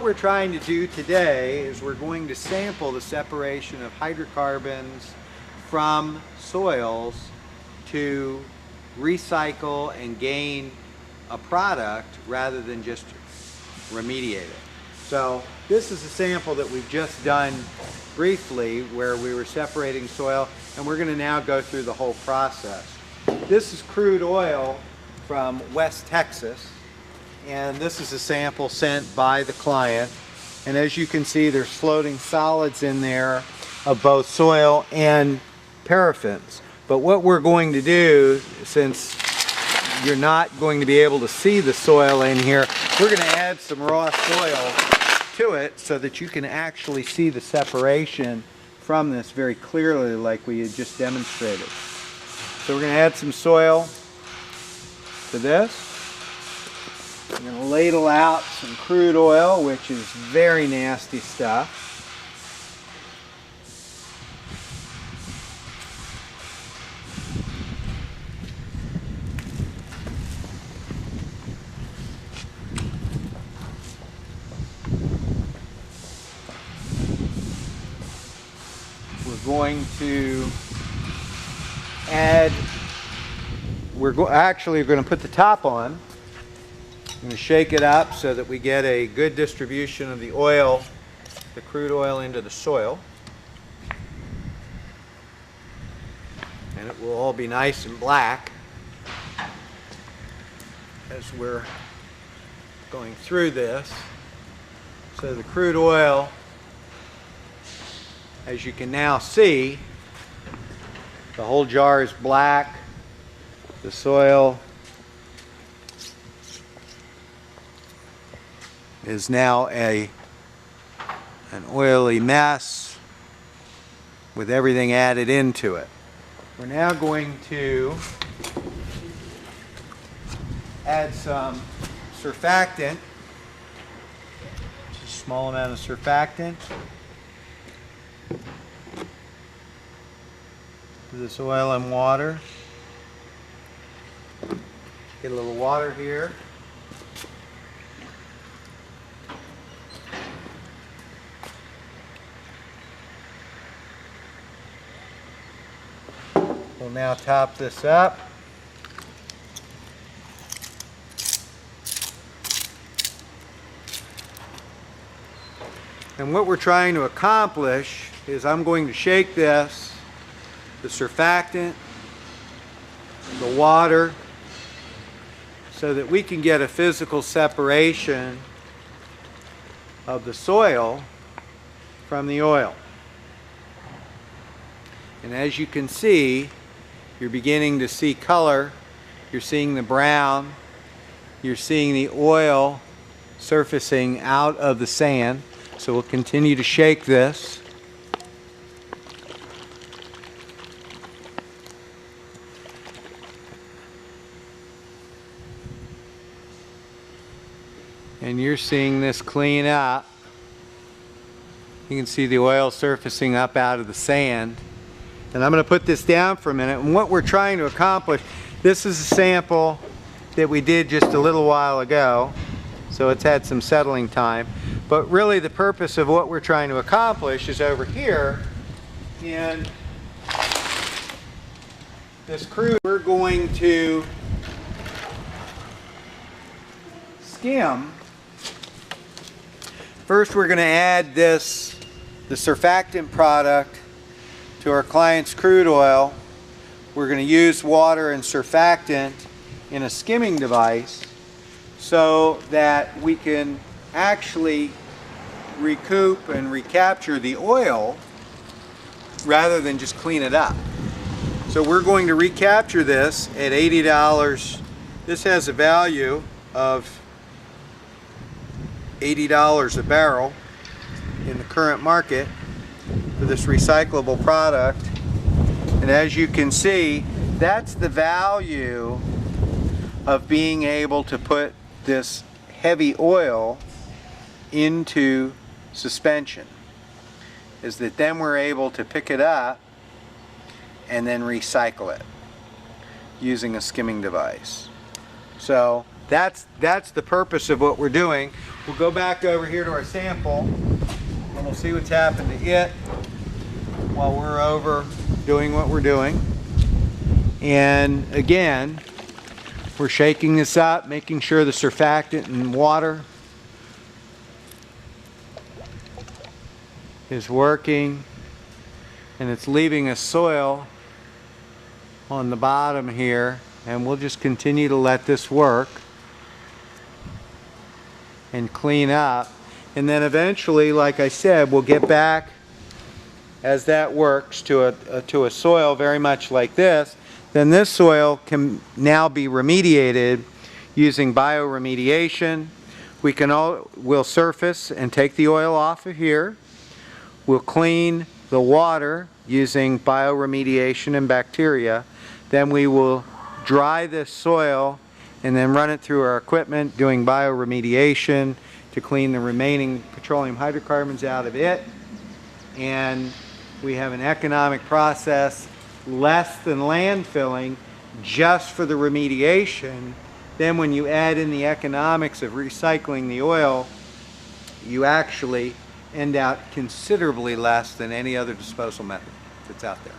what we're trying to do today is we're going to sample the separation of hydrocarbons from soils to recycle and gain a product rather than just remediate it. So this is a sample that we've just done briefly where we were separating soil, and we're going to now go through the whole process. This is crude oil from West Texas, and this is a sample sent by the client, and as you can see there's floating solids in there of both soil and paraffins. But what we're going to do, since you're not going to be able to see the soil in here, we're going to add some raw soil to it so that you can actually see the separation from this very clearly like we had just demonstrated. So we're going to add some soil to this. We're going to ladle out some crude oil, which is very nasty stuff. We're going to add, we're going to put the top on. I'm going to shake it up so that we get a good distribution of the oil, the crude oil, into the soil. And it will all be nice and black as we're going through this. So the crude oil, as you can now see, the whole jar is black. The soil is now an oily mess with everything added into it. We're now going to add some surfactant, just a small amount of surfactant to this oil and water. Get a little water here. We'll now top this up. And what we're trying to accomplish is I'm going to shake this, the surfactant, the water, so that we can get a physical separation of the soil from the oil. And as you can see, you're beginning to see color. You're seeing the brown. You're seeing the oil surfacing out of the sand. So we'll continue to shake this. And you're seeing this clean up. You can see the oil surfacing up out of the sand. And I'm going to put this down for a minute. And what we're trying to accomplish, this is a sample that we did just a little while ago. So it's had some settling time. But really the purpose of what we're trying to accomplish is over here in this crude. We're going to skim. First we're going to add the surfactant product to our client's crude oil. We're going to use water and surfactant in a skimming device so that we can actually recoup and recapture the oil rather than just clean it up. So we're going to recapture this at $80. This has a value of $80 a barrel in the current market for this recyclable product. And as you can see, that's the value of being able to put this heavy oil into suspension, is that then we're able to pick it up and then recycle it using a skimming device. So that's the purpose of what we're doing. we'll go back over here to our sample and we'll see what's happened to it while we're over doing what we're doing. And again, we're shaking this up, making sure the surfactant and water is working, and it's leaving a soil on the bottom here, and we'll just continue to let this work and clean up. And then eventually, like I said, we'll get back, as that works, to a soil very much like this. Then this soil can now be remediated using bioremediation. We'll surface and take the oil off of here. We'll clean the water using bioremediation and bacteria. Then we will dry this soil and then run it through our equipment doing bioremediation to clean the remaining petroleum hydrocarbons out of it. And we have an economic process less than landfilling just for the remediation. Then when you add in the economics of recycling the oil, you actually end out considerably less than any other disposal method that's out there.